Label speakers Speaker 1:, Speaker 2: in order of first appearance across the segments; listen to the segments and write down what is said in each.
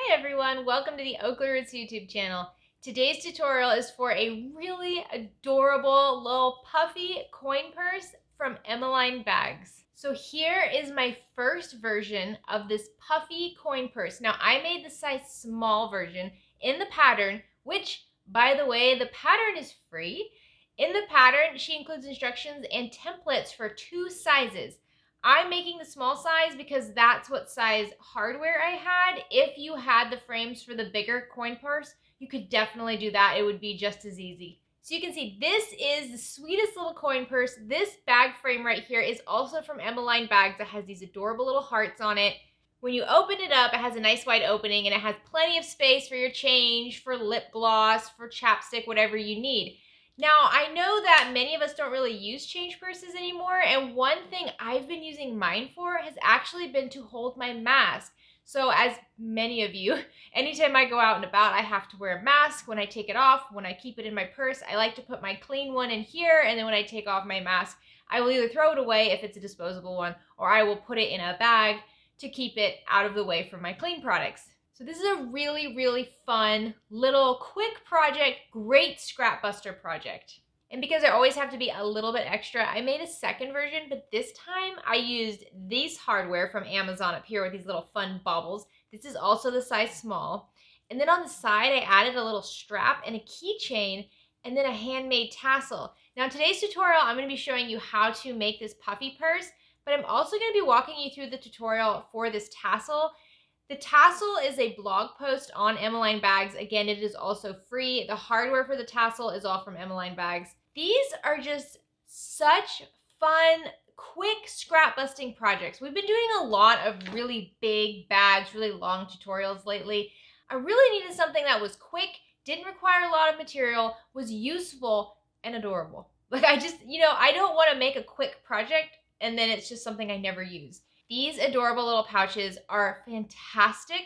Speaker 1: Hi everyone, welcome to the OklaRoots YouTube channel. Today's tutorial is for a really adorable little puffy coin purse from Emmaline Bags. So here is my first version of this puffy coin purse. Now I made the size small version in the pattern, which by the way, the pattern is free. In the pattern, she includes instructions and templates for 2 sizes. I'm making the small size because that's what size hardware I had. If you had the frames for the bigger coin purse, you could definitely do that. It would be just as easy. So you can see this is the sweetest little coin purse. This bag frame right here is also from Emmaline Bags. It has these adorable little hearts on it. When you open it up, it has a nice wide opening and it has plenty of space for your change, for lip gloss, for chapstick, whatever you need. Now, I know that many of us don't really use change purses anymore, and one thing I've been using mine for has actually been to hold my mask. So as many of you, anytime I go out and about, I have to wear a mask. When I take it off, when I keep it in my purse, I like to put my clean one in here, and then when I take off my mask, I will either throw it away if it's a disposable one, or I will put it in a bag to keep it out of the way from my clean products. So this is a really, really fun little quick project, great scrap buster project. And because I always have to be a little bit extra, I made a second version, but this time I used these hardware from Amazon up here with these little fun baubles. This is also the size small. And then on the side, I added a little strap and a keychain and then a handmade tassel. Now in today's tutorial, I'm gonna be showing you how to make this puffy purse, but I'm also gonna be walking you through the tutorial for this tassel. The tassel is a blog post on Emmaline Bags. Again, it is also free. The hardware for the tassel is all from Emmaline Bags. These are just such fun, quick scrap busting projects. We've been doing a lot of really big bags, really long tutorials lately. I really needed something that was quick, didn't require a lot of material, was useful, and adorable. Like I don't want to make a quick project and then it's just something I never use. These adorable little pouches are fantastic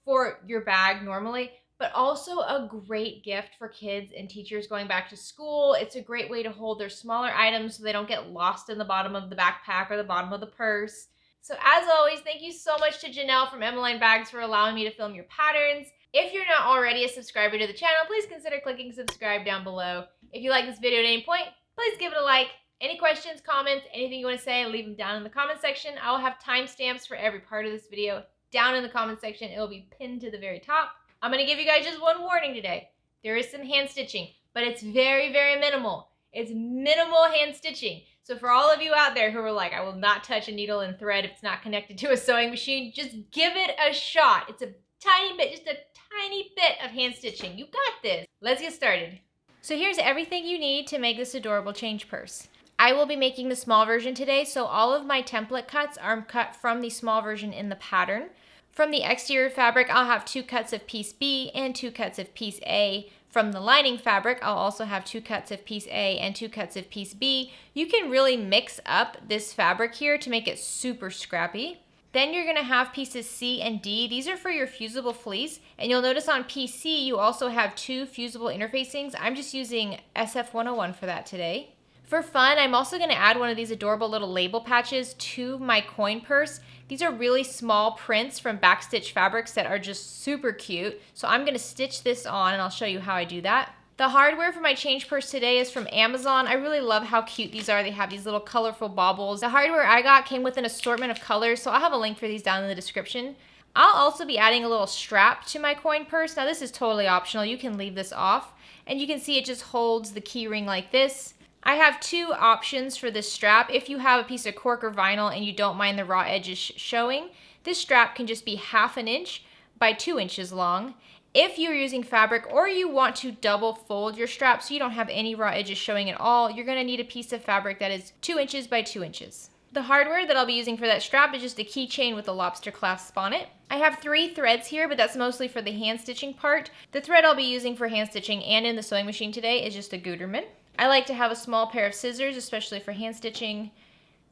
Speaker 1: for your bag normally, but also a great gift for kids and teachers going back to school. It's a great way to hold their smaller items so they don't get lost in the bottom of the backpack or the bottom of the purse. So as always, thank you so much to Janelle from Emmaline Bags for allowing me to film your patterns. If you're not already a subscriber to the channel, please consider clicking subscribe down below. If you like this video at any point, please give it a like. Any questions, comments, anything you want to say, leave them down in the comment section. I will have timestamps for every part of this video down in the comment section. It will be pinned to the very top. I'm going to give you guys just one warning today. There is some hand stitching, but it's very, very minimal. It's minimal hand stitching. So for all of you out there who are like, I will not touch a needle and thread if it's not connected to a sewing machine, just give it a shot. It's a tiny bit, just a tiny bit of hand stitching. You got this. Let's get started. So here's everything you need to make this adorable change purse. I will be making the small version today, so all of my template cuts are cut from the small version in the pattern. From the exterior fabric, I'll have 2 cuts of piece B and 2 cuts of piece A. From the lining fabric, I'll also have 2 cuts of piece A and 2 cuts of piece B. You can really mix up this fabric here to make it super scrappy. Then you're gonna have pieces C and D. These are for your fusible fleece, and you'll notice on piece C, you also have 2 fusible interfacings. I'm just using SF101 for that today. For fun, I'm also going to add one of these adorable little label patches to my coin purse. These are really small prints from backstitch fabrics that are just super cute. So I'm going to stitch this on and I'll show you how I do that. The hardware for my change purse today is from Amazon. I really love how cute these are. They have these little colorful baubles. The hardware I got came with an assortment of colors, so I'll have a link for these down in the description. I'll also be adding a little strap to my coin purse. Now this is totally optional. You can leave this off. And you can see it just holds the key ring like this. I have 2 options for this strap. If you have a piece of cork or vinyl and you don't mind the raw edges showing, this strap can just be 1/2 inch by 2 inches long. If you're using fabric or you want to double fold your strap so you don't have any raw edges showing at all, you're going to need a piece of fabric that is 2 inches by 2 inches. The hardware that I'll be using for that strap is just a keychain with a lobster clasp on it. I have 3 threads here, but that's mostly for the hand stitching part. The thread I'll be using for hand stitching and in the sewing machine today is just a Gutermann. I like to have a small pair of scissors, especially for hand stitching.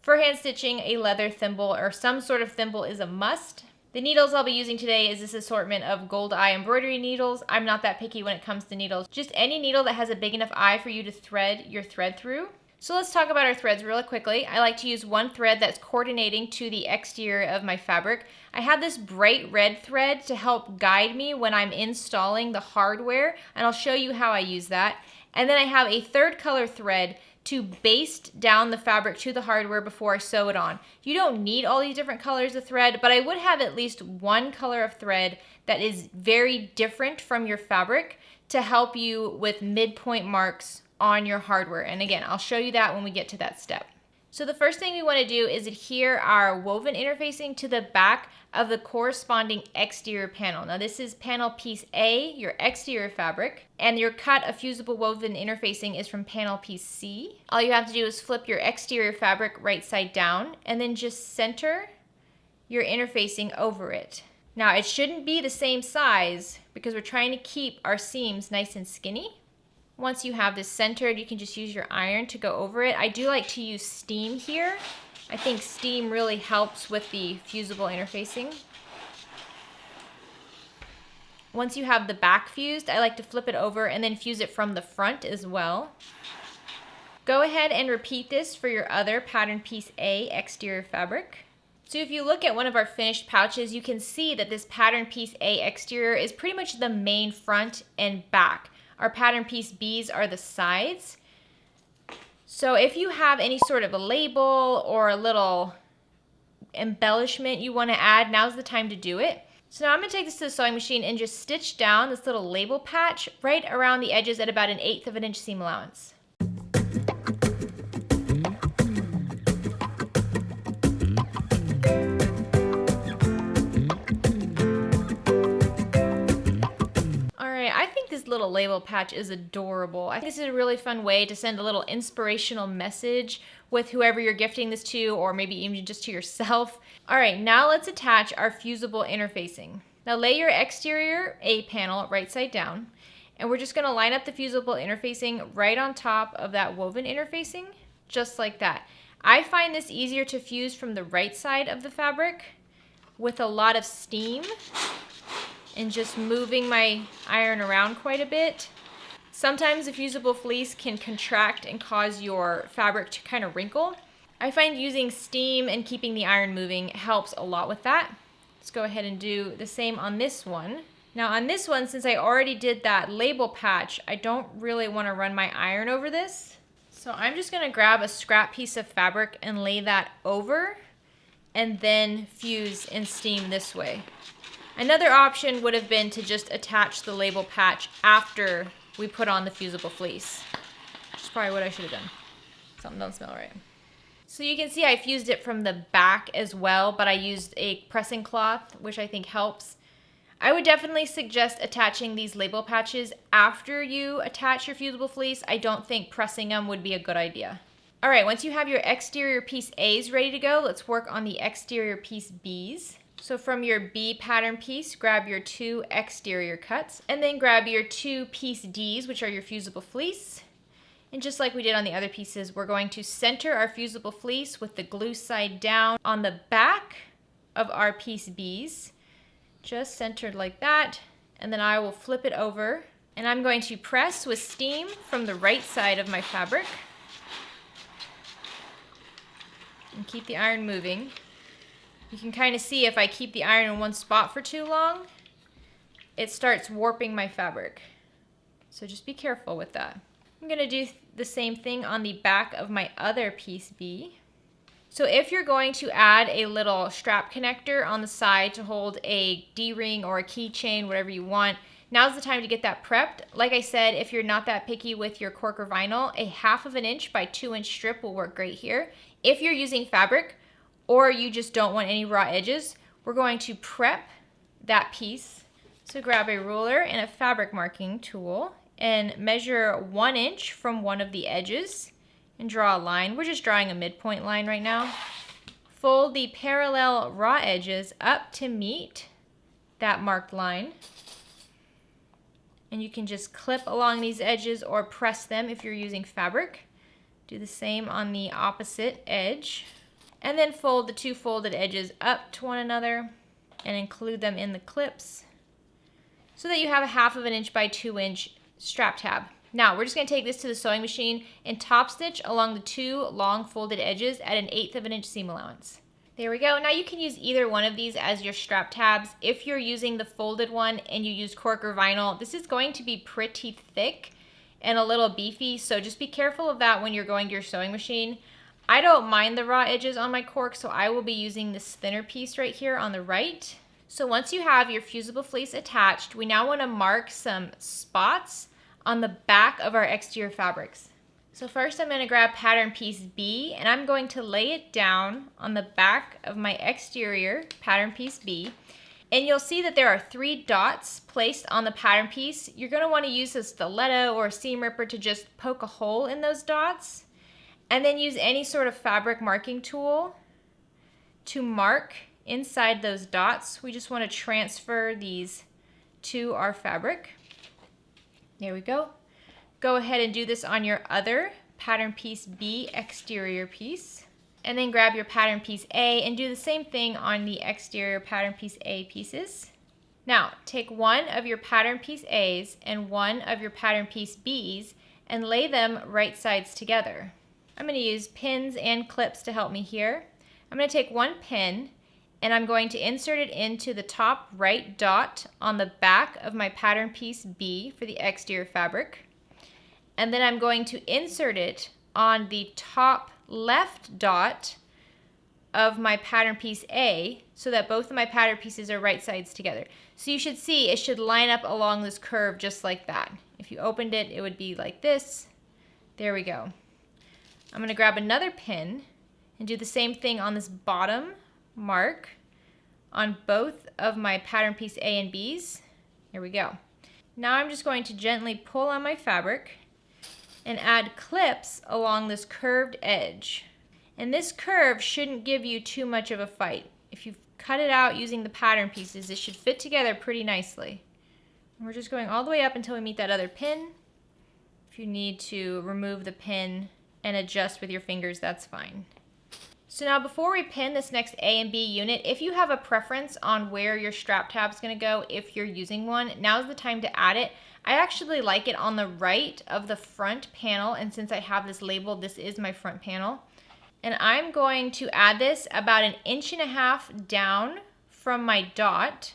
Speaker 1: For hand stitching, a leather thimble or some sort of thimble is a must. The needles I'll be using today is this assortment of gold eye embroidery needles. I'm not that picky when it comes to needles. Just any needle that has a big enough eye for you to thread your thread through. So let's talk about our threads really quickly. I like to use one thread that's coordinating to the exterior of my fabric. I have this bright red thread to help guide me when I'm installing the hardware, and I'll show you how I use that. And then I have a third color thread to baste down the fabric to the hardware before I sew it on. You don't need all these different colors of thread, but I would have at least one color of thread that is very different from your fabric to help you with midpoint marks on your hardware. And again, I'll show you that when we get to that step. So the first thing we want to do is adhere our woven interfacing to the back of the corresponding exterior panel. Now this is panel piece A, your exterior fabric, and your cut of fusible woven interfacing is from panel piece C. All you have to do is flip your exterior fabric right side down and then just center your interfacing over it. Now it shouldn't be the same size because we're trying to keep our seams nice and skinny. Once you have this centered, you can just use your iron to go over it. I do like to use steam here. I think steam really helps with the fusible interfacing. Once you have the back fused, I like to flip it over and then fuse it from the front as well. Go ahead and repeat this for your other pattern piece A exterior fabric. So if you look at one of our finished pouches, you can see that this pattern piece A exterior is pretty much the main front and back. Our pattern piece B's are the sides. So if you have any sort of a label or a little embellishment you want to add, now's the time to do it. So now I'm going to take this to the sewing machine and just stitch down this little label patch right around the edges at about 1/8 of an inch seam allowance. This little label patch is adorable. I think this is a really fun way to send a little inspirational message with whoever you're gifting this to, or maybe even just to yourself. All right, now let's attach our fusible interfacing. Now lay your exterior A panel right side down, and we're just gonna line up the fusible interfacing right on top of that woven interfacing, just like that. I find this easier to fuse from the right side of the fabric with a lot of steam and just moving my iron around quite a bit. Sometimes the fusible fleece can contract and cause your fabric to kind of wrinkle. I find using steam and keeping the iron moving helps a lot with that. Let's go ahead and do the same on this one. Now on this one, since I already did that label patch, I don't really want to run my iron over this. So I'm just gonna grab a scrap piece of fabric and lay that over and then fuse and steam this way. Another option would have been to just attach the label patch after we put on the fusible fleece, which is probably what I should have done. Something don't smell right. So you can see I fused it from the back as well, but I used a pressing cloth, which I think helps. I would definitely suggest attaching these label patches after you attach your fusible fleece. I don't think pressing them would be a good idea. All right, once you have your exterior piece A's ready to go, let's work on the exterior piece B's. So from your B pattern piece, grab your 2 exterior cuts, and then grab your 2 piece D's, which are your fusible fleece. And just like we did on the other pieces, we're going to center our fusible fleece with the glue side down on the back of our piece B's, just centered like that. And then I will flip it over, and I'm going to press with steam from the right side of my fabric and keep the iron moving. You can kind of see if I keep the iron in one spot for too long, it starts warping my fabric. So just be careful with that. I'm going to do the same thing on the back of my other piece B. So if you're going to add a little strap connector on the side to hold a D-ring or a keychain, whatever you want, now's the time to get that prepped. Like I said, if you're not that picky with your cork or vinyl, a 1/2 inch by 2 inch strip will work great here. If you're using fabric, or you just don't want any raw edges, we're going to prep that piece. So grab a ruler and a fabric marking tool and measure 1 inch from one of the edges and draw a line. We're just drawing a midpoint line right now. Fold the parallel raw edges up to meet that marked line. And you can just clip along these edges or press them if you're using fabric. Do the same on the opposite edge. And then fold the 2 folded edges up to one another and include them in the clips so that you have a 1/2 inch by 2 inch strap tab. Now we're just going to take this to the sewing machine and top stitch along the 2 long folded edges at 1/8 of an inch seam allowance. There we go. Now you can use either one of these as your strap tabs. If you're using the folded one and you use cork or vinyl, this is going to be pretty thick and a little beefy, so just be careful of that when you're going to your sewing machine. I don't mind the raw edges on my cork, so I will be using this thinner piece right here on the right. So once you have your fusible fleece attached, we now want to mark some spots on the back of our exterior fabrics. So first I'm going to grab pattern piece B and I'm going to lay it down on the back of my exterior pattern piece B. And you'll see that there are 3 dots placed on the pattern piece. You're going to want to use a stiletto or a seam ripper to just poke a hole in those dots. And then use any sort of fabric marking tool to mark inside those dots. We just want to transfer these to our fabric. There we go. Go ahead and do this on your other pattern piece B exterior piece. And then grab your pattern piece A and do the same thing on the exterior pattern piece A pieces. Now, take one of your pattern piece A's and one of your pattern piece B's and lay them right sides together. I'm going to use pins and clips to help me here. I'm going to take one pin and I'm going to insert it into the top right dot on the back of my pattern piece B for the exterior fabric. And then I'm going to insert it on the top left dot of my pattern piece A so that both of my pattern pieces are right sides together. So you should see it should line up along this curve just like that. If you opened it, it would be like this. There we go. I'm going to grab another pin and do the same thing on this bottom mark on both of my pattern piece A and B's. There we go. Now I'm just going to gently pull on my fabric and add clips along this curved edge. And this curve shouldn't give you too much of a fight. If you cut it out using the pattern pieces, it should fit together pretty nicely. And we're just going all the way up until we meet that other pin. If you need to remove the pin and adjust with your fingers, that's fine. So now before we pin this next A and B unit, if you have a preference on where your strap tab is going to go, if you're using one, now's the time to add it. I actually like it on the right of the front panel, and since I have this labeled, this is my front panel. And I'm going to add this about 1.5 inches down from my dot,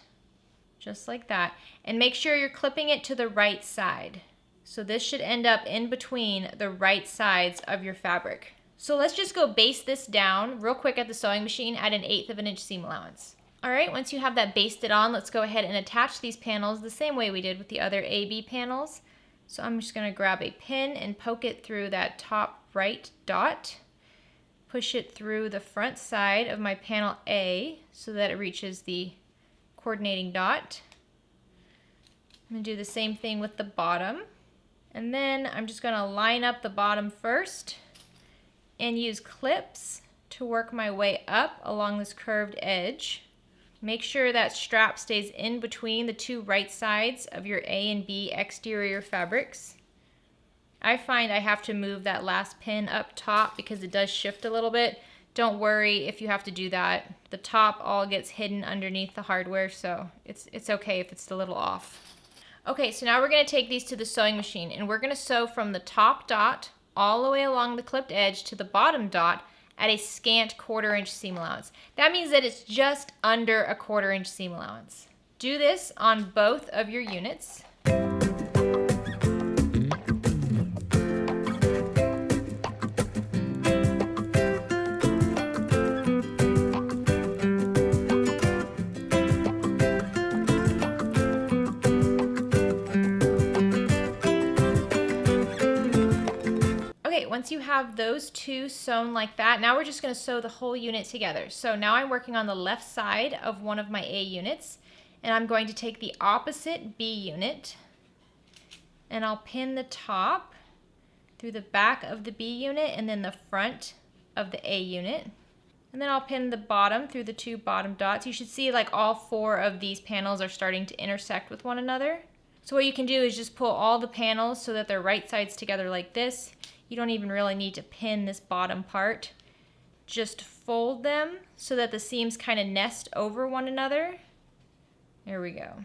Speaker 1: just like that. And make sure you're clipping it to the right side. So this should end up in between the right sides of your fabric. So let's just go baste this down real quick at the sewing machine at 1/8 of an inch seam allowance. All right, once you have that basted on, let's go ahead and attach these panels the same way we did with the other AB panels. So I'm just going to grab a pin and poke it through that top right dot. Push it through the front side of my panel A so that it reaches the coordinating dot. I'm going to do the same thing with the bottom. And then I'm just going to line up the bottom first and use clips to work my way up along this curved edge. Make sure that strap stays in between the 2 right sides of your A and B exterior fabrics. I find I have to move that last pin up top because it does shift a little bit. Don't worry if you have to do that. The top all gets hidden underneath the hardware, so it's okay if it's a little off. Okay, so now we're going to take these to the sewing machine and we're going to sew from the top dot all the way along the clipped edge to the bottom dot at a scant 1/4 inch seam allowance. That means that it's just under a 1/4 inch seam allowance. Do this on both of your units. Once you have those 2 sewn like that, now we're just going to sew the whole unit together. So now I'm working on the left side of one of my A units, and I'm going to take the opposite B unit, and I'll pin the top through the back of the B unit and then the front of the A unit. And then I'll pin the bottom through the 2 bottom dots. You should see like all 4 of these panels are starting to intersect with one another. So what you can do is just pull all the panels so that they're right sides together like this. You don't even really need to pin this bottom part. Just fold them so that the seams kind of nest over one another. There we go.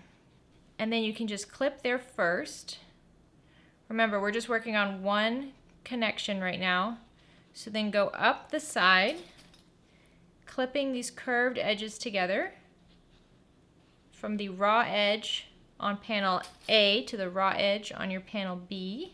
Speaker 1: And then you can just clip there first, Remember, we're just working on one connection right now. So then go up the side, clipping these curved edges together from the raw edge on panel A to the raw edge on your panel B.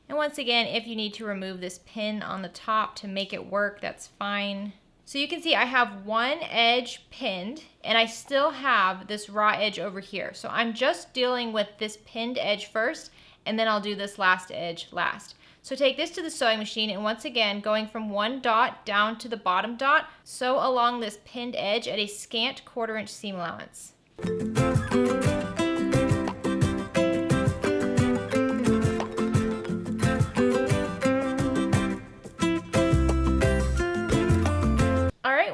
Speaker 1: And once again, if you need to remove this pin on the top to make it work, that's fine. So you can see I have one edge pinned and I still have this raw edge over here. So I'm just dealing with this pinned edge first, and then I'll do this last edge last. So take this to the sewing machine, and once again, going from one dot down to the bottom dot, sew along this pinned edge at a scant 1/4 inch seam allowance.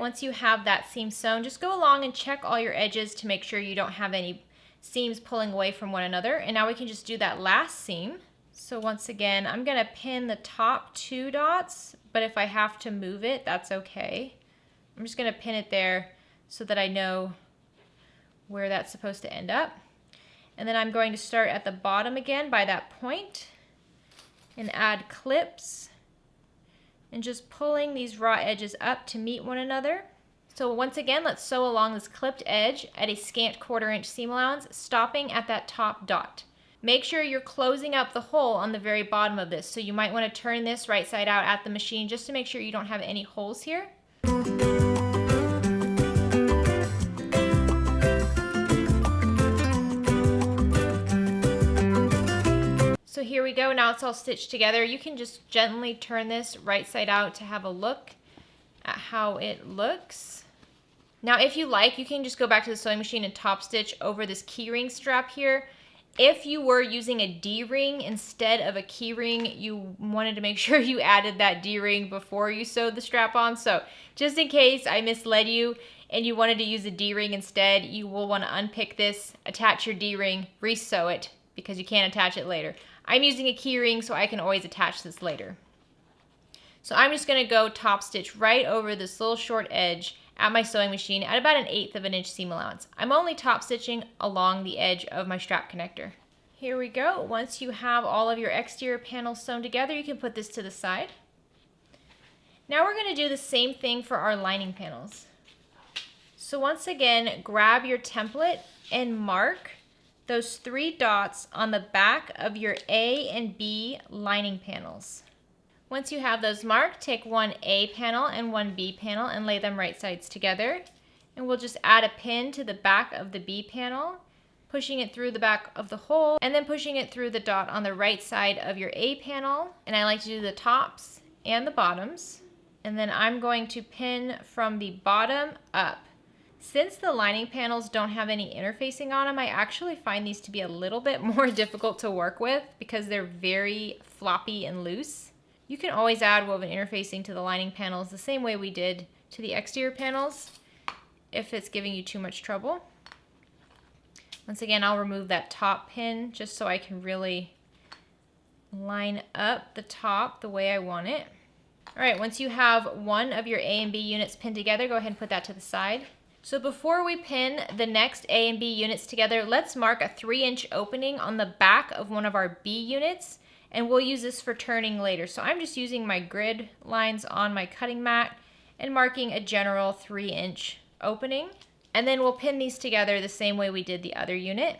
Speaker 1: Once you have that seam sewn, just go along and check all your edges to make sure you don't have any seams pulling away from one another. And now we can just do that last seam. So once again, I'm gonna pin the top 2 dots, but if I have to move it, that's okay. I'm just gonna pin it there so that I know where that's supposed to end up. And then I'm going to start at the bottom again by that point and add clips. And just pulling these raw edges up to meet one another. So once again, let's sew along this clipped edge at a scant 1/4 inch seam allowance, stopping at that top dot. Make sure you're closing up the hole on the very bottom of this. So you might want to turn this right side out at the machine just to make sure you don't have any holes here. So here we go, now it's all stitched together. You can just gently turn this right side out to have a look at how it looks. Now if you like, you can just go back to the sewing machine and top stitch over this keyring strap here. If you were using a D-ring instead of a key ring, you wanted to make sure you added that D-ring before you sewed the strap on. So just in case I misled you and you wanted to use a D-ring instead, you will want to unpick this, attach your D-ring, re-sew it, because you can't attach it later. I'm using a key ring so I can always attach this later. So I'm just gonna go top stitch right over this little short edge at my sewing machine at about 1/8 of an inch seam allowance. I'm only top stitching along the edge of my strap connector. Here we go. Once you have all of your exterior panels sewn together, you can put this to the side. Now we're gonna do the same thing for our lining panels. So once again, grab your template and mark those 3 dots on the back of your A and B lining panels. Once you have those marked, take one A panel and one B panel and lay them right sides together. And we'll just add a pin to the back of the B panel, pushing it through the back of the hole, and then pushing it through the dot on the right side of your A panel. And I like to do the tops and the bottoms. And then I'm going to pin from the bottom up. Since the lining panels don't have any interfacing on them, I actually find these to be a little bit more difficult to work with because they're very floppy and loose. You can always add woven interfacing to the lining panels the same way we did to the exterior panels if it's giving you too much trouble. Once again, I'll remove that top pin just so I can really line up the top the way I want it. All right, once you have one of your A and B units pinned together, go ahead and put that to the side. So before we pin the next A and B units together, let's mark a 3-inch opening on the back of one of our B units, and we'll use this for turning later. So I'm just using my grid lines on my cutting mat and marking a general 3-inch opening. And then we'll pin these together the same way we did the other unit.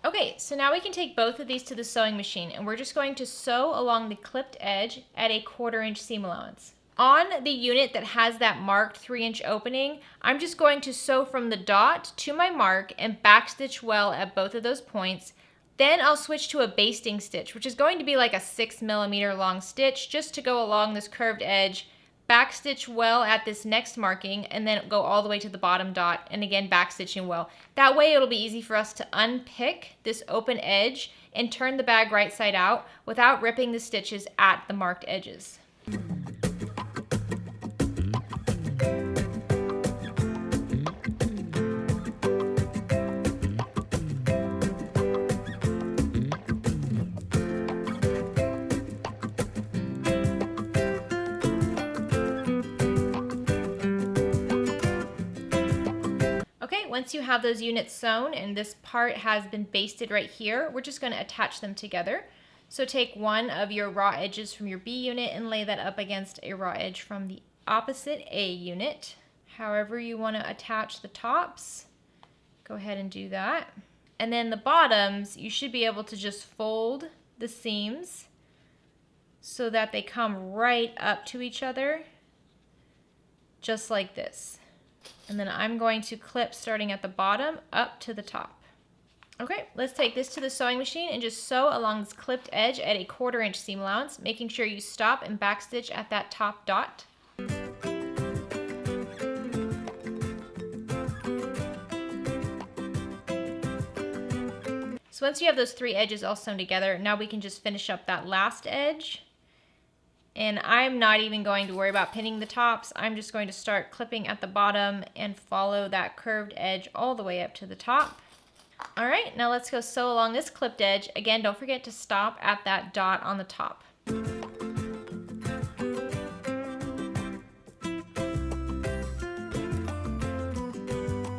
Speaker 1: Okay, so now we can take both of these to the sewing machine, and we're just going to sew along the clipped edge at a 1/4 inch seam allowance. On the unit that has that marked 3-inch opening, I'm just going to sew from the dot to my mark and backstitch well at both of those points. Then I'll switch to a basting stitch, which is going to be like a 6mm long stitch just to go along this curved edge, backstitch well at this next marking, and then go all the way to the bottom dot, and again backstitching well. That way it'll be easy for us to unpick this open edge and turn the bag right side out without ripping the stitches at the marked edges. Once you have those units sewn and this part has been basted right here, we're just going to attach them together. So take one of your raw edges from your B unit and lay that up against a raw edge from the opposite A unit. However you want to attach the tops, go ahead and do that. And then the bottoms, you should be able to just fold the seams so that they come right up to each other, just like this. And then I'm going to clip starting at the bottom up to the top. Okay, let's take this to the sewing machine and just sew along this clipped edge at a 1/4 inch seam allowance, making sure you stop and backstitch at that top dot. So once you have those 3 edges all sewn together, now we can just finish up that last edge. And I'm not even going to worry about pinning the tops. I'm just going to start clipping at the bottom and follow that curved edge all the way up to the top. All right, now let's go sew along this clipped edge. Again, don't forget to stop at that dot on the top.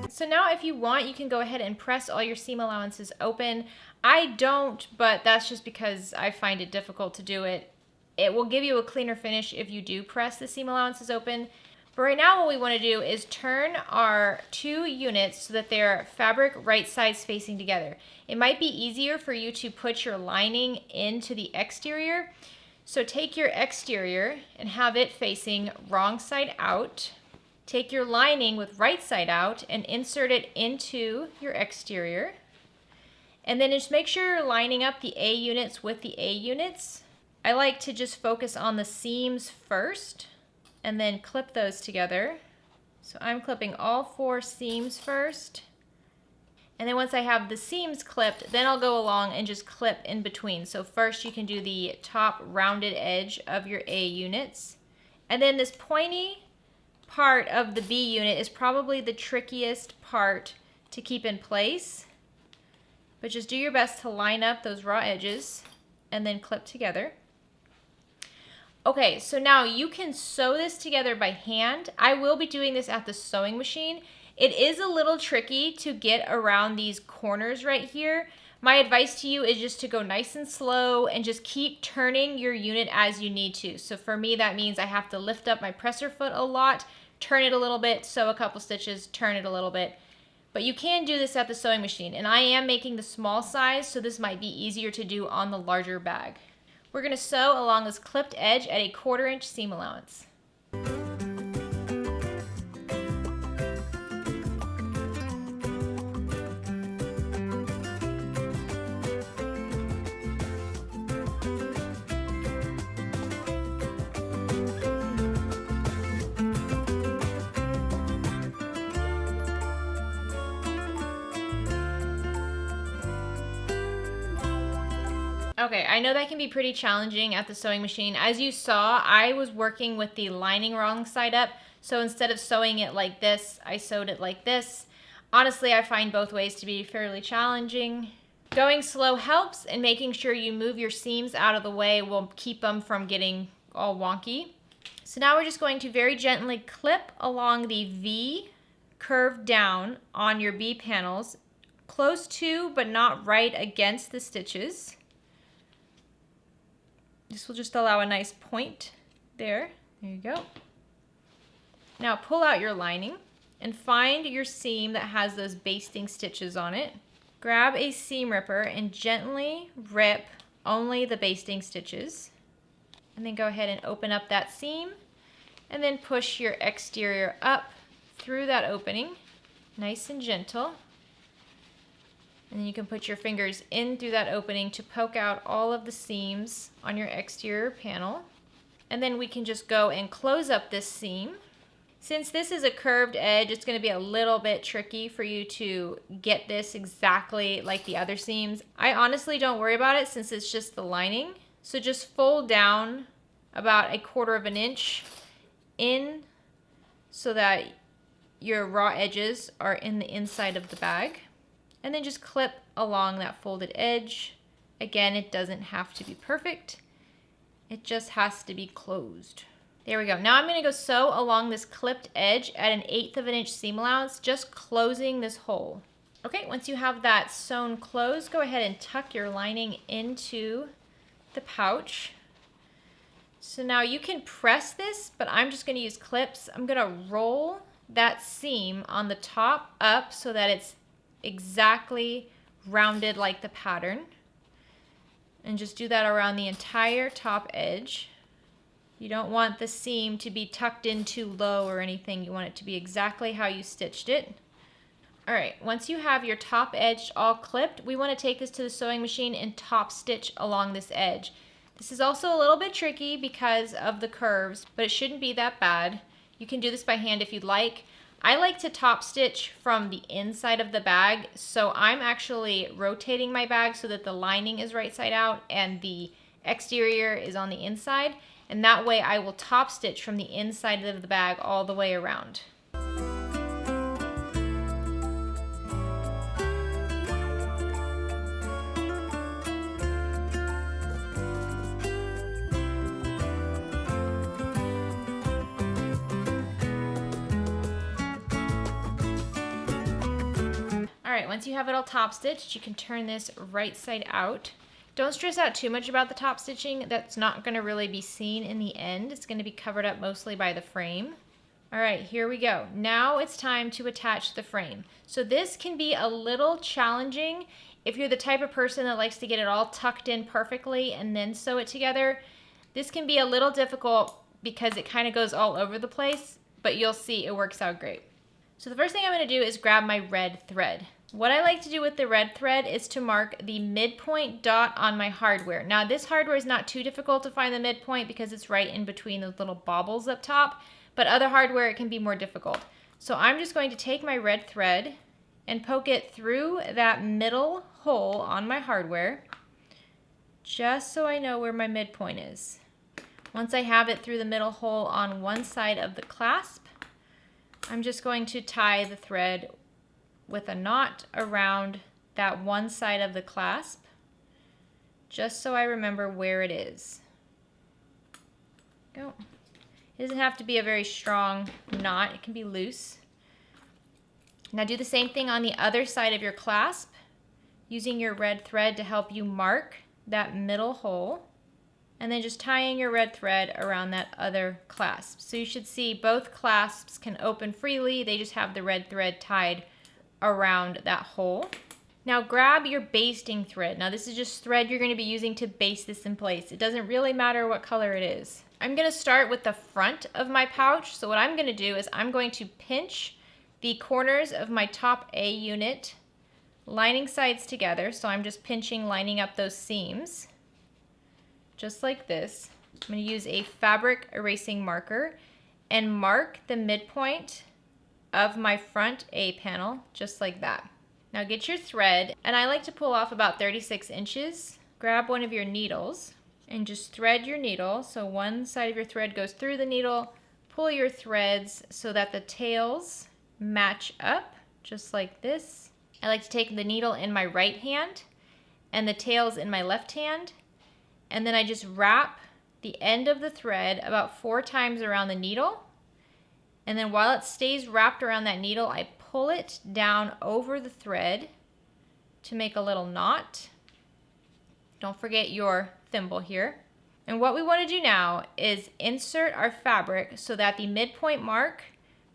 Speaker 1: So now if you want, you can go ahead and press all your seam allowances open. I don't, but that's just because I find it difficult to do it. It will give you a cleaner finish if you do press the seam allowances open. But right now what we want to do is turn our 2 units so that they're fabric right sides facing together. It might be easier for you to put your lining into the exterior. So take your exterior and have it facing wrong side out. Take your lining with right side out and insert it into your exterior. And then just make sure you're lining up the A units with the A units. I like to just focus on the seams first and then clip those together. So I'm clipping all 4 seams first. And then once I have the seams clipped, then I'll go along and just clip in between. So first you can do the top rounded edge of your A units. And then this pointy part of the B unit is probably the trickiest part to keep in place. But just do your best to line up those raw edges and then clip together. Okay, so now you can sew this together by hand. I will be doing this at the sewing machine. It is a little tricky to get around these corners right here. My advice to you is just to go nice and slow and just keep turning your unit as you need to. So for me, that means I have to lift up my presser foot a lot, turn it a little bit, sew a couple stitches, turn it a little bit. But you can do this at the sewing machine, and I am making the small size, so this might be easier to do on the larger bag. We're going to sew along this clipped edge at a 1/4 inch seam allowance. Okay, I know that can be pretty challenging at the sewing machine. As you saw, I was working with the lining wrong side up, so instead of sewing it like this, I sewed it like this. Honestly, I find both ways to be fairly challenging. Going slow helps, and making sure you move your seams out of the way will keep them from getting all wonky. So now we're just going to very gently clip along the V curve down on your B panels, close to but not right against the stitches. This will just allow a nice point there. There you go. Now pull out your lining and find your seam that has those basting stitches on it. Grab a seam ripper and gently rip only the basting stitches. And then go ahead and open up that seam and then push your exterior up through that opening, nice and gentle. And then you can put your fingers in through that opening to poke out all of the seams on your exterior panel. And then we can just go and close up this seam. Since this is a curved edge, it's going to be a little bit tricky for you to get this exactly like the other seams. I honestly don't worry about it since it's just the lining. So just fold down about 1/4 inch in so that your raw edges are in the inside of the bag. And then just clip along that folded edge. Again, it doesn't have to be perfect. It just has to be closed. There we go. Now I'm going to go sew along this clipped edge at an 1/8 inch seam allowance, just closing this hole. Okay, once you have that sewn closed, go ahead and tuck your lining into the pouch. So now you can press this, but I'm just going to use clips. I'm going to roll that seam on the top up so that it's exactly rounded like the pattern. And just do that around the entire top edge. You don't want the seam to be tucked in too low or anything. You want it to be exactly how you stitched it. All right, once you have your top edge all clipped, we want to take this to the sewing machine and top stitch along this edge. This is also a little bit tricky because of the curves, but it shouldn't be that bad. You can do this by hand if you'd like. I like to top stitch from the inside of the bag, so I'm actually rotating my bag so that the lining is right side out and the exterior is on the inside, and that way I will top stitch from the inside of the bag all the way around. Alright, once you have it all top stitched, you can turn this right side out. Don't stress out too much about the top stitching. That's not going to really be seen in the end. It's going to be covered up mostly by the frame. Alright, here we go. Now it's time to attach the frame. So this can be a little challenging if you're the type of person that likes to get it all tucked in perfectly and then sew it together. This can be a little difficult because it kind of goes all over the place, but you'll see it works out great. So the first thing I'm going to do is grab my red thread. What I like to do with the red thread is to mark the midpoint dot on my hardware. Now this hardware is not too difficult to find the midpoint because it's right in between those little baubles up top, but other hardware it can be more difficult. So I'm just going to take my red thread and poke it through that middle hole on my hardware, just so I know where my midpoint is. Once I have it through the middle hole on one side of the clasp, I'm just going to tie the thread with a knot around that one side of the clasp, just so I remember where it is. Go. It doesn't have to be a very strong knot, it can be loose. Now do the same thing on the other side of your clasp, using your red thread to help you mark that middle hole, and then just tying your red thread around that other clasp. So you should see both clasps can open freely, they just have the red thread tied around that hole. Now grab your basting thread. Now this is just thread you're going to be using to baste this in place. It doesn't really matter what color it is. I'm going to start with the front of my pouch. So what I'm going to do is I'm going to pinch the corners of my top A unit, lining sides together. So I'm just pinching, lining up those seams, just like this. I'm going to use a fabric erasing marker and mark the midpoint of my front A panel, just like that. Now get your thread, and I like to pull off about 36 inches. Grab one of your needles and just thread your needle. So one side of your thread goes through the needle, pull your threads so that the tails match up, just like this. I like to take the needle in my right hand and the tails in my left hand, and then I just wrap the end of the thread about 4 times around the needle. And then while it stays wrapped around that needle, I pull it down over the thread to make a little knot. Don't forget your thimble here. And what we want to do now is insert our fabric so that the midpoint mark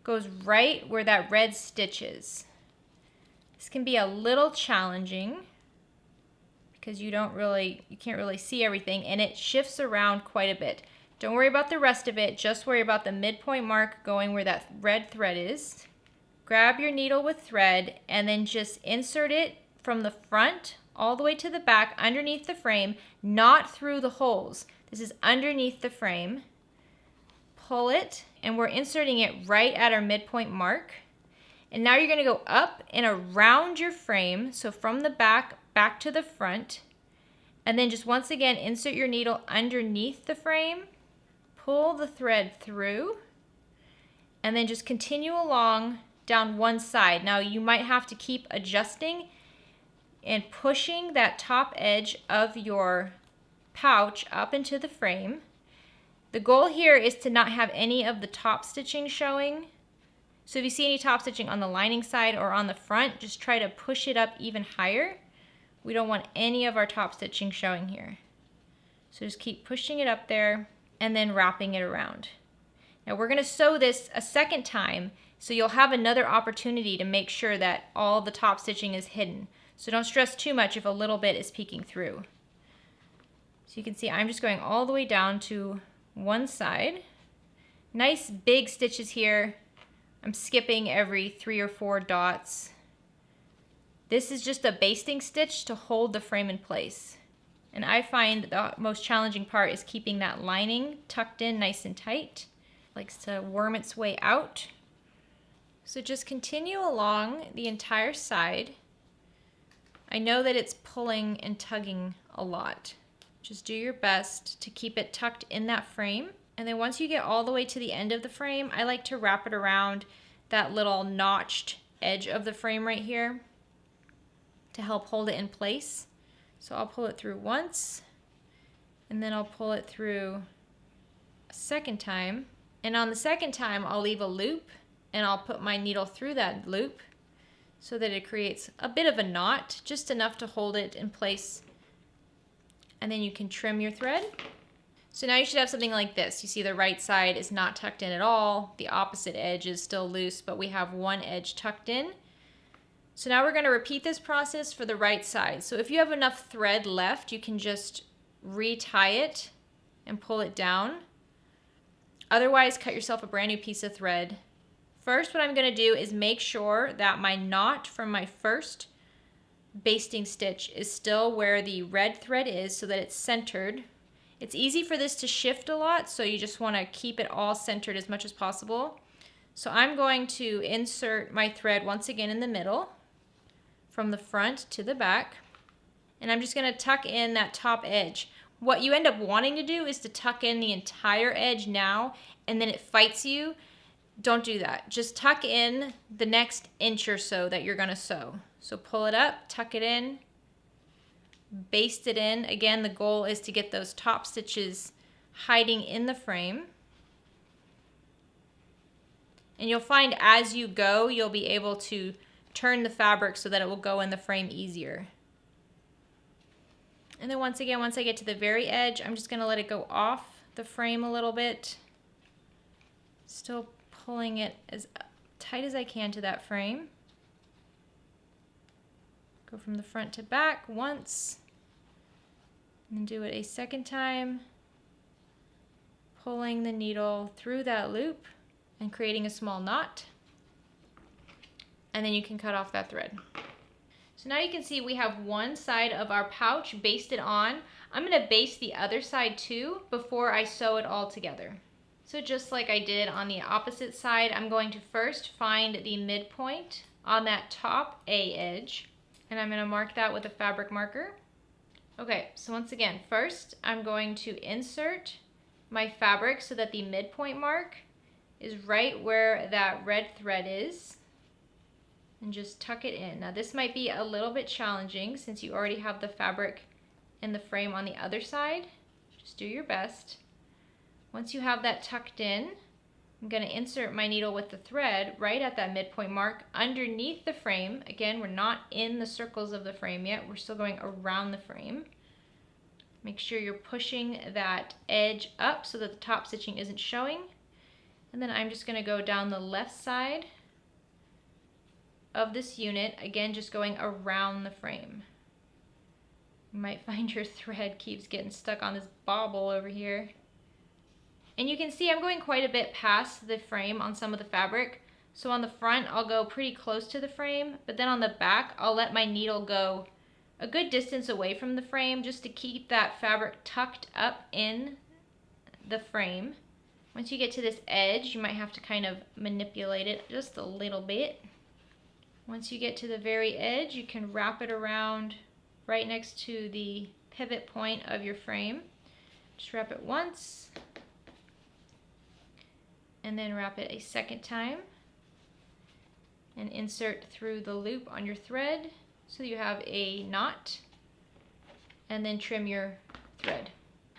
Speaker 1: goes right where that red stitch is. This can be a little challenging because you can't really see everything, and it shifts around quite a bit. Don't worry about the rest of it, just worry about the midpoint mark going where that red thread is. Grab your needle with thread and then just insert it from the front all the way to the back underneath the frame, not through the holes. This is underneath the frame. Pull it, and we're inserting it right at our midpoint mark. And now you're going to go up and around your frame, so from the back to the front, and then just once again insert your needle underneath the frame. Pull the thread through, and then just continue along down one side. Now you might have to keep adjusting and pushing that top edge of your pouch up into the frame. The goal here is to not have any of the top stitching showing. So if you see any top stitching on the lining side or on the front, just try to push it up even higher. We don't want any of our top stitching showing here. So just keep pushing it up there and then wrapping it around. Now we're gonna sew this a second time, so you'll have another opportunity to make sure that all the top stitching is hidden. So don't stress too much if a little bit is peeking through. So you can see I'm just going all the way down to one side. Nice big stitches here. I'm skipping every 3 or 4 dots. This is just a basting stitch to hold the frame in place. And I find the most challenging part is keeping that lining tucked in nice and tight. It likes to worm its way out. So just continue along the entire side. I know that it's pulling and tugging a lot. Just do your best to keep it tucked in that frame. And then once you get all the way to the end of the frame, I like to wrap it around that little notched edge of the frame right here to help hold it in place. So I'll pull it through once, and then I'll pull it through a second time. And on the second time, I'll leave a loop, and I'll put my needle through that loop so that it creates a bit of a knot, just enough to hold it in place. And then you can trim your thread. So now you should have something like this. You see the right side is not tucked in at all. The opposite edge is still loose, but we have one edge tucked in. So now we're going to repeat this process for the right side. So if you have enough thread left, you can just retie it and pull it down. Otherwise, cut yourself a brand new piece of thread. First, what I'm going to do is make sure that my knot from my first basting stitch is still where the red thread is so that it's centered. It's easy for this to shift a lot, so you just want to keep it all centered as much as possible. So I'm going to insert my thread once again in the middle, from the front to the back, and I'm just going to tuck in that top edge. What you end up wanting to do is to tuck in the entire edge now, and then it fights you. Don't do that. Just tuck in the next inch or so that you're going to sew. So pull it up, tuck it in, baste it in. Again, the goal is to get those top stitches hiding in the frame. And you'll find as you go, you'll be able to turn the fabric so that it will go in the frame easier. And then once again, once I get to the very edge, I'm just going to let it go off the frame a little bit. Still pulling it as tight as I can to that frame. Go from the front to back once, and then do it a second time, pulling the needle through that loop and creating a small knot. And then you can cut off that thread. So now you can see we have one side of our pouch basted on. I'm going to baste the other side too before I sew it all together. So just like I did on the opposite side, I'm going to first find the midpoint on that top A edge, and I'm going to mark that with a fabric marker. Okay, so once again, first I'm going to insert my fabric so that the midpoint mark is right where that red thread is, and just tuck it in. Now this might be a little bit challenging since you already have the fabric in the frame on the other side. Just do your best. Once you have that tucked in, I'm going to insert my needle with the thread right at that midpoint mark underneath the frame. Again, we're not in the circles of the frame yet. We're still going around the frame. Make sure you're pushing that edge up so that the top stitching isn't showing. And then I'm just going to go down the left side of this unit, again just going around the frame. You might find your thread keeps getting stuck on this bobble over here. And you can see I'm going quite a bit past the frame on some of the fabric. So on the front, I'll go pretty close to the frame, but then on the back, I'll let my needle go a good distance away from the frame just to keep that fabric tucked up in the frame. Once you get to this edge, you might have to kind of manipulate it just a little bit. Once you get to the very edge, you can wrap it around right next to the pivot point of your frame. Just wrap it once, and then wrap it a second time, and insert through the loop on your thread so you have a knot, and then trim your thread.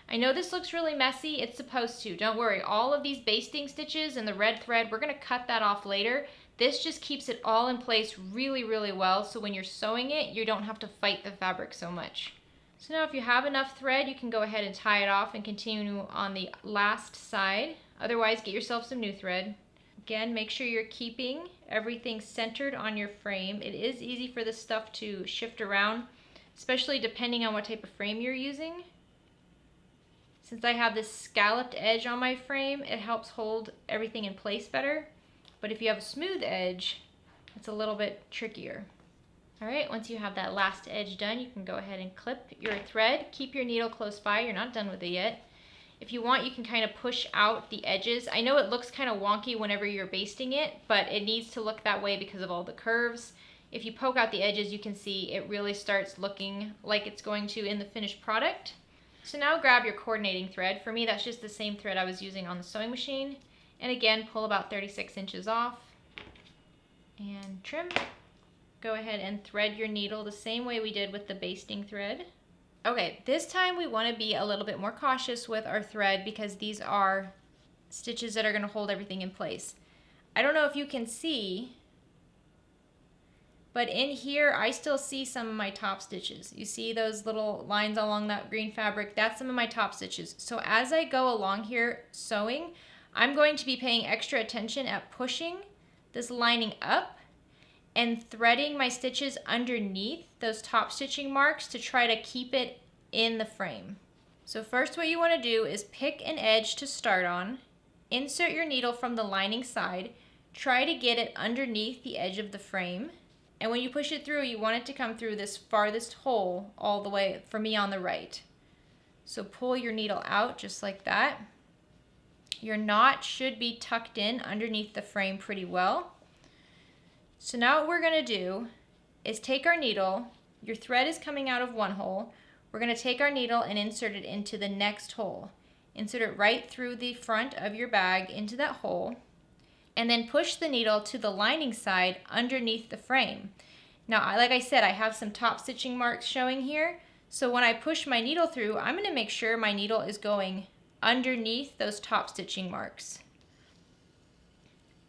Speaker 1: I know this looks really messy. It's supposed to. Don't worry. All of these basting stitches and the red thread, we're going to cut that off later. This just keeps it all in place really, really well, so when you're sewing it, you don't have to fight the fabric so much. So now if you have enough thread, you can go ahead and tie it off and continue on the last side. Otherwise, get yourself some new thread. Again, make sure you're keeping everything centered on your frame. It is easy for this stuff to shift around, especially depending on what type of frame you're using. Since I have this scalloped edge on my frame, it helps hold everything in place better. But if you have a smooth edge, it's a little bit trickier. All right, once you have that last edge done, you can go ahead and clip your thread. Keep your needle close by, you're not done with it yet. If you want, you can kind of push out the edges. I know it looks kind of wonky whenever you're basting it, but it needs to look that way because of all the curves. If you poke out the edges, you can see it really starts looking like it's going to in the finished product. So now grab your coordinating thread. For me, that's just the same thread I was using on the sewing machine. And again, pull about 36 inches off and trim. Go ahead and thread your needle the same way we did with the basting thread. Okay, this time we want to be a little bit more cautious with our thread because these are stitches that are going to hold everything in place. I don't know if you can see, but in here I still see some of my top stitches. You see those little lines along that green fabric? That's some of my top stitches. So as I go along here sewing, I'm going to be paying extra attention at pushing this lining up and threading my stitches underneath those top stitching marks to try to keep it in the frame. So first what you want to do is pick an edge to start on, insert your needle from the lining side, try to get it underneath the edge of the frame, and when you push it through, you want it to come through this farthest hole all the way, for me, on the right. So pull your needle out just like that. Your knot should be tucked in underneath the frame pretty well. So now what we're going to do is take our needle, your thread is coming out of one hole, we're going to take our needle and insert it into the next hole. Insert it right through the front of your bag into that hole, and then push the needle to the lining side underneath the frame. Now, like I said, I have some top stitching marks showing here, so when I push my needle through, I'm going to make sure my needle is going underneath those top stitching marks.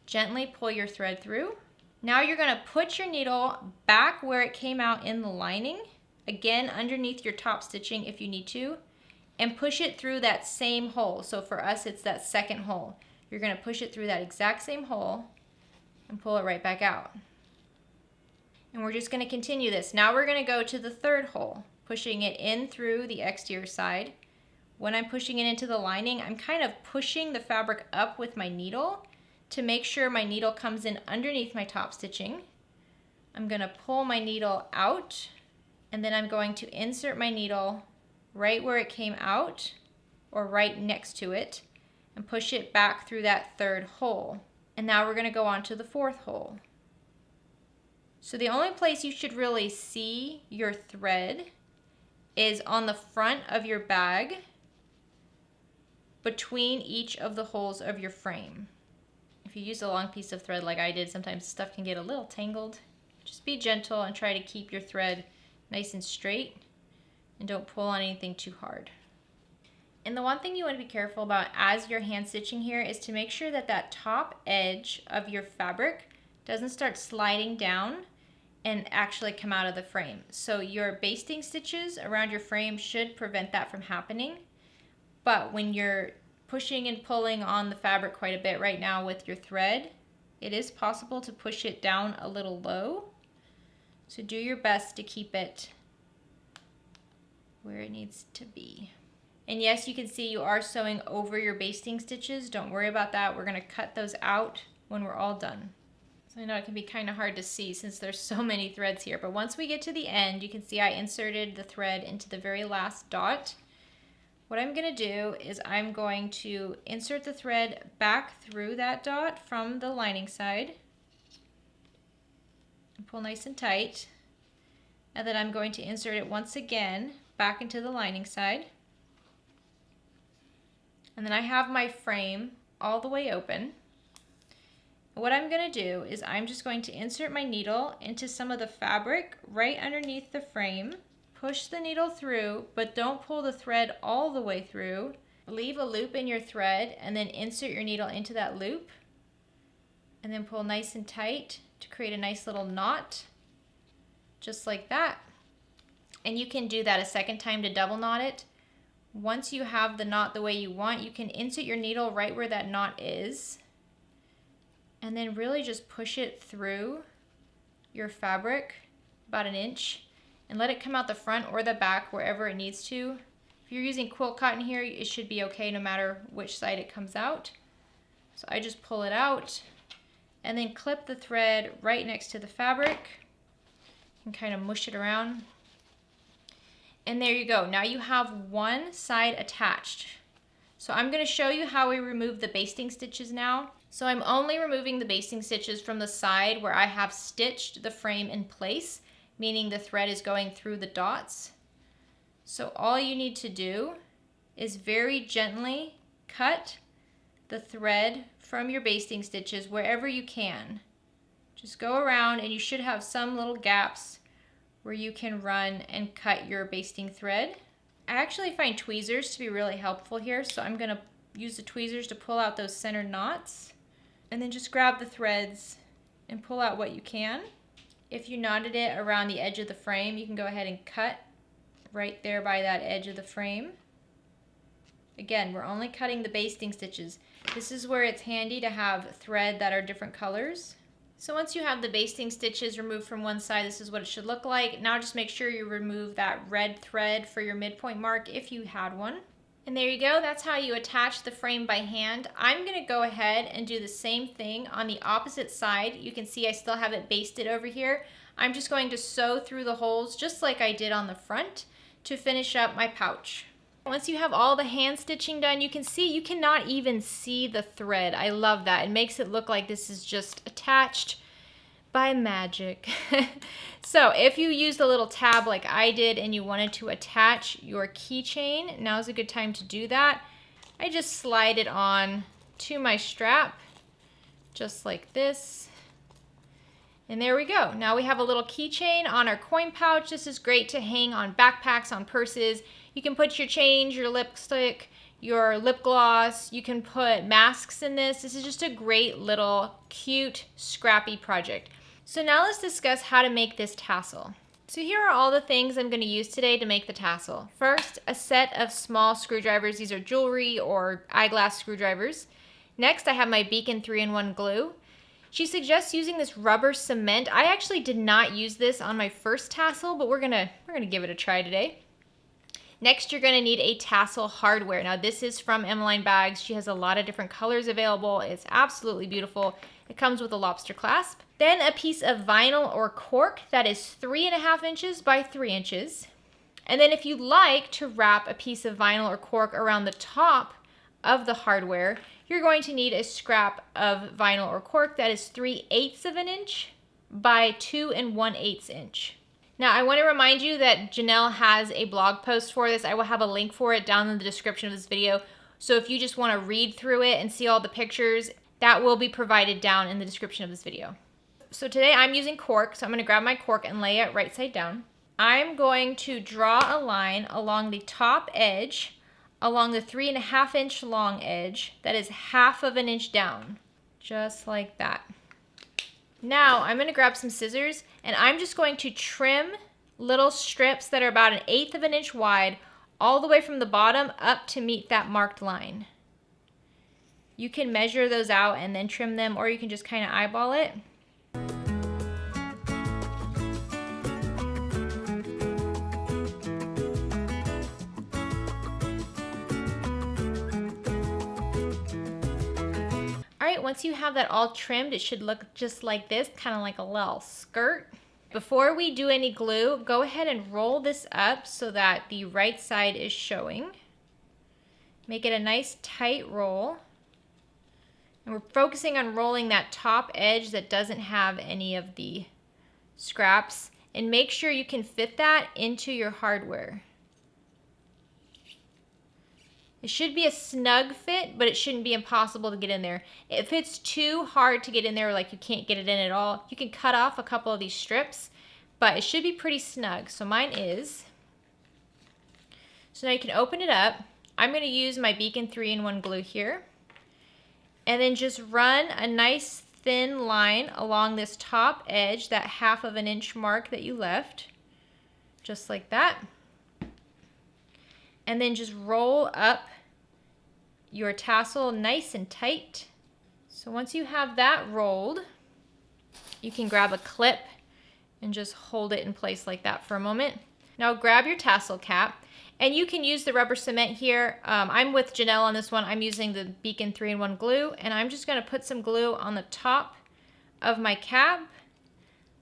Speaker 1: Gently pull your thread through. Now you're going to put your needle back where it came out in the lining, again underneath your top stitching if you need to, and push it through that same hole. So for us, it's that second hole. You're going to push it through that exact same hole and pull it right back out. And we're just going to continue this. Now we're going to go to the third hole, pushing it in through the exterior side. When I'm pushing it into the lining, I'm kind of pushing the fabric up with my needle to make sure my needle comes in underneath my top stitching. I'm going to pull my needle out, and then I'm going to insert my needle right where it came out, or right next to it, and push it back through that third hole. And now we're going to go on to the fourth hole. So the only place you should really see your thread is on the front of your bag, between each of the holes of your frame. If you use a long piece of thread like I did, sometimes stuff can get a little tangled. Just be gentle and try to keep your thread nice and straight, and don't pull on anything too hard. And the one thing you want to be careful about as you're hand stitching here is to make sure that that top edge of your fabric doesn't start sliding down and actually come out of the frame. So your basting stitches around your frame should prevent that from happening. But when you're pushing and pulling on the fabric quite a bit right now with your thread, it is possible to push it down a little low. So do your best to keep it where it needs to be. And yes, you can see you are sewing over your basting stitches. Don't worry about that. We're going to cut those out when we're all done. So I know it can be kind of hard to see since there's so many threads here, but once we get to the end, you can see I inserted the thread into the very last dot. What I'm going to do is I'm going to insert the thread back through that dot from the lining side and pull nice and tight, and then I'm going to insert it once again back into the lining side, and then I have my frame all the way open. What I'm going to do is I'm just going to insert my needle into some of the fabric right underneath the frame. Push the needle through, but don't pull the thread all the way through. Leave a loop in your thread and then insert your needle into that loop, and then pull nice and tight to create a nice little knot, just like that. And you can do that a second time to double knot it. Once you have the knot the way you want, you can insert your needle right where that knot is. And then really just push it through your fabric about an inch and let it come out the front or the back wherever it needs to. If you're using quilt cotton here, it should be okay no matter which side it comes out. So I just pull it out and then clip the thread right next to the fabric and kind of mush it around. And there you go. Now you have one side attached. So I'm going to show you how we remove the basting stitches now. So I'm only removing the basting stitches from the side where I have stitched the frame in place, meaning the thread is going through the dots. So all you need to do is very gently cut the thread from your basting stitches wherever you can. Just go around and you should have some little gaps where you can run and cut your basting thread. I actually find tweezers to be really helpful here, so I'm going to use the tweezers to pull out those center knots. And then just grab the threads and pull out what you can. If you knotted it around the edge of the frame, you can go ahead and cut right there by that edge of the frame. Again, we're only cutting the basting stitches. This is where it's handy to have thread that are different colors. So once you have the basting stitches removed from one side, this is what it should look like. Now just make sure you remove that red thread for your midpoint mark if you had one. And there you go, that's how you attach the frame by hand. I'm gonna go ahead and do the same thing on the opposite side. You can see I still have it basted over here. I'm just going to sew through the holes just like I did on the front to finish up my pouch. Once you have all the hand stitching done, you can see you cannot even see the thread. I love that. It makes it look like this is just attached by magic. So if you used a little tab like I did and you wanted to attach your keychain, now's a good time to do that. I just slide it on to my strap, just like this. And there we go. Now we have a little keychain on our coin pouch. This is great to hang on backpacks, on purses. You can put your change, your lipstick, your lip gloss. You can put masks in this. This is just a great little cute, scrappy project. So now let's discuss how to make this tassel. So here are all the things I'm going to use today to make the tassel. First, a set of small screwdrivers. These are jewelry or eyeglass screwdrivers. Next, I have my Beacon 3-in-1 glue. She suggests using this rubber cement. I actually did not use this on my first tassel, but we're gonna give it a try today. Next, you're gonna need a tassel hardware. Now this is from Emmaline Bags. She has a lot of different colors available. It's absolutely beautiful. It comes with a lobster clasp. Then a piece of vinyl or cork that is 3.5 inches by 3 inches. And then if you'd like to wrap a piece of vinyl or cork around the top of the hardware, you're going to need a scrap of vinyl or cork that is 3/8 of an inch by 2 1/8 inch. Now I want to remind you that Janelle has a blog post for this. I will have a link for it down in the description of this video. So if you just want to read through it and see all the pictures, that will be provided down in the description of this video. So today I'm using cork, so I'm going to grab my cork and lay it right side down. I'm going to draw a line along the top edge, along the 3.5 inch long edge that is 1/2 inch down, just like that. Now I'm going to grab some scissors and I'm just going to trim little strips that are about 1/8 inch wide all the way from the bottom up to meet that marked line. You can measure those out and then trim them, or you can just kind of eyeball it. Alright, once you have that all trimmed, it should look just like this, kind of like a little skirt. Before we do any glue, go ahead and roll this up so that the right side is showing. Make it a nice tight roll. And we're focusing on rolling that top edge that doesn't have any of the scraps. And make sure you can fit that into your hardware. It should be a snug fit, but it shouldn't be impossible to get in there. If it's too hard to get in there, like you can't get it in at all, you can cut off a couple of these strips, but it should be pretty snug. So mine is. So now you can open it up. I'm going to use my Beacon 3-in-1 glue here. And then just run a nice thin line along this top edge, that 1/2 inch mark that you left. just like that. And then just roll up your tassel nice and tight. So once you have that rolled, you can grab a clip and just hold it in place like that for a moment. Now grab your tassel cap, and you can use the rubber cement here. I'm with Janelle on this one. I'm using the Beacon 3-in-1 glue, and I'm just gonna put some glue on the top of my cap,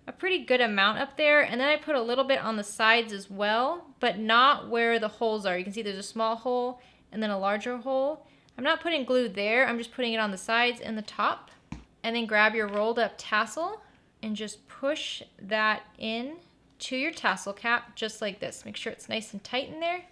Speaker 1: a pretty good amount up there, and then I put a little bit on the sides as well, but not where the holes are. You can see there's a small hole and then a larger hole. I'm not putting glue there, I'm just putting it on the sides and the top. And then grab your rolled up tassel and just push that in to your tassel cap just like this. Make sure it's nice and tight in there.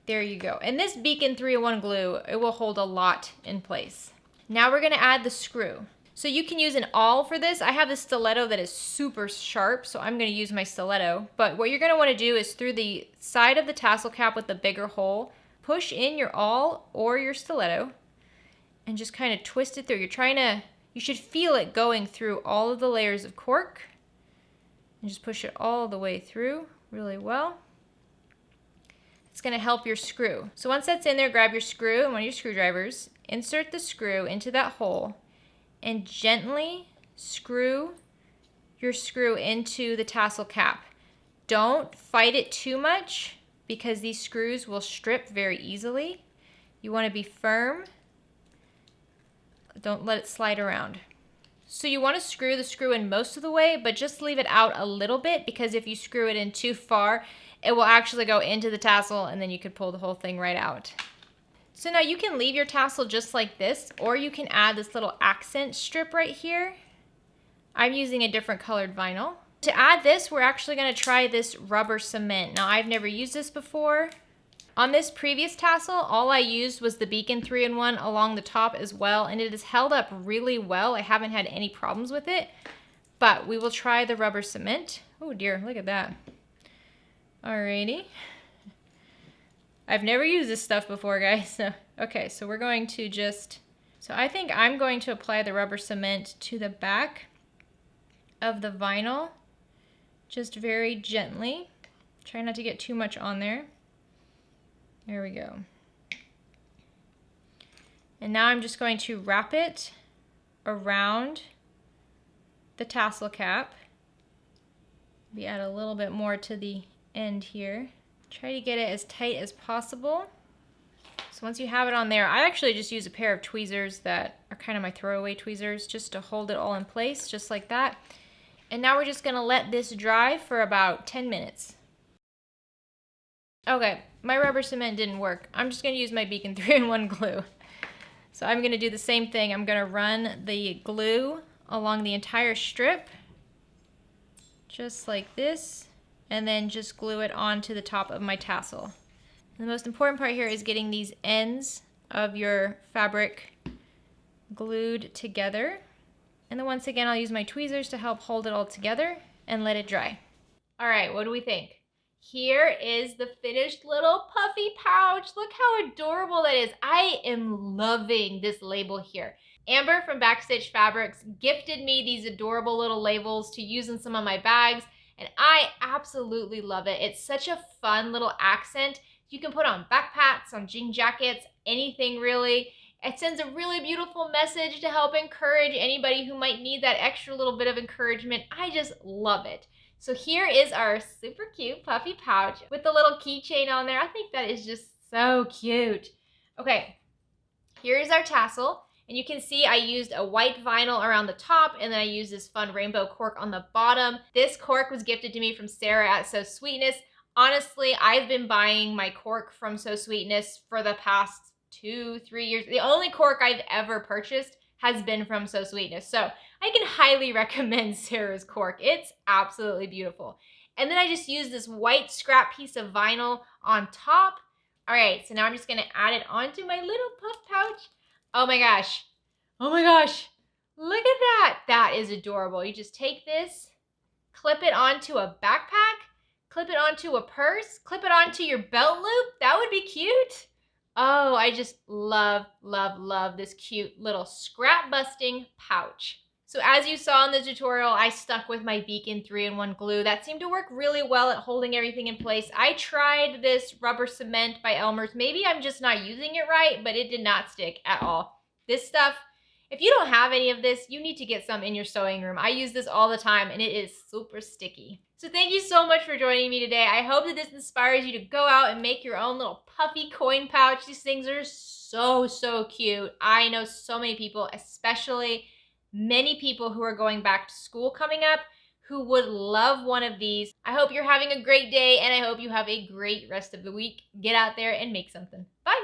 Speaker 1: There you go. And this Beacon 3-in-1 glue, it will hold a lot in place. Now we're gonna add the screw. So you can use an awl for this. I have this stiletto that is super sharp, so I'm gonna use my stiletto. But what you're gonna wanna do is through the side of the tassel cap with the bigger hole, push in your awl or your stiletto and just kind of twist it through. You should feel it going through all of the layers of cork and just push it all the way through really well. It's gonna help your screw. So once that's in there, grab your screw and one of your screwdrivers, insert the screw into that hole and gently screw your screw into the tassel cap. Don't fight it too much because these screws will strip very easily. You wanna be firm. Don't let it slide around. So you want to screw the screw in most of the way, but just leave it out a little bit, because if you screw it in too far, it will actually go into the tassel and then you could pull the whole thing right out. So now you can leave your tassel just like this, or you can add this little accent strip right here. I'm using a different colored vinyl. To add this, we're actually going to try this rubber cement. Now I've never used this before. On this previous tassel, all I used was the Beacon 3-in-1 along the top as well, and it has held up really well. I haven't had any problems with it, but we will try the rubber cement. Oh dear, look at that. Alrighty. I've never used this stuff before, guys. So, okay, so we're going to so I think I'm going to apply the rubber cement to the back of the vinyl, just very gently. Try not to get too much on there. There we go. And now I'm just going to wrap it around the tassel cap. Maybe add a little bit more to the end here. Try to get it as tight as possible. So once you have it on there, I actually just use a pair of tweezers that are kind of my throwaway tweezers just to hold it all in place, just like that. And now we're just gonna let this dry for about 10 minutes. Okay, my rubber cement didn't work. I'm just gonna use my Beacon 3-in-1 glue. So I'm gonna do the same thing. I'm gonna run the glue along the entire strip, just like this, and then just glue it onto the top of my tassel. And the most important part here is getting these ends of your fabric glued together. And then once again, I'll use my tweezers to help hold it all together and let it dry. All right, what do we think? Here is the finished little puffy pouch. Look how adorable that is. I am loving this label here. Amber from Backstage Fabrics gifted me these adorable little labels to use in some of my bags, and I absolutely love it. It's such a fun little accent. You can put on backpacks, on jean jackets, anything really. It sends a really beautiful message to help encourage anybody who might need that extra little bit of encouragement. I just love it. So here is our super cute puffy pouch with the little keychain on there. I think that is just so cute. Okay, here's our tassel. And you can see I used a white vinyl around the top, and then I used this fun rainbow cork on the bottom. This cork was gifted to me from Sarah at So Sweetness. Honestly, I've been buying my cork from So Sweetness for the past 2-3 years. The only cork I've ever purchased has been from So Sweetness. So I can highly recommend Sarah's cork. It's absolutely beautiful. And then I just used this white scrap piece of vinyl on top. All right, so now I'm just gonna add it onto my little puff pouch. Oh my gosh. Oh my gosh. Look at that. That is adorable. You just take this, clip it onto a backpack, clip it onto a purse, clip it onto your belt loop. That would be cute. Oh, I just love, love, love this cute little scrap busting pouch. So as you saw in the tutorial, I stuck with my Beacon 3-in-1 glue. That seemed to work really well at holding everything in place. I tried this rubber cement by Elmer's. Maybe I'm just not using it right, but it did not stick at all. This stuff, if you don't have any of this, you need to get some in your sewing room. I use this all the time and it is super sticky. So thank you so much for joining me today. I hope that this inspires you to go out and make your own little puffy coin pouch. These things are so cute. I know so many people, especially many people who are going back to school coming up, who would love one of these. I hope you're having a great day and I hope you have a great rest of the week. Get out there and make something. Bye.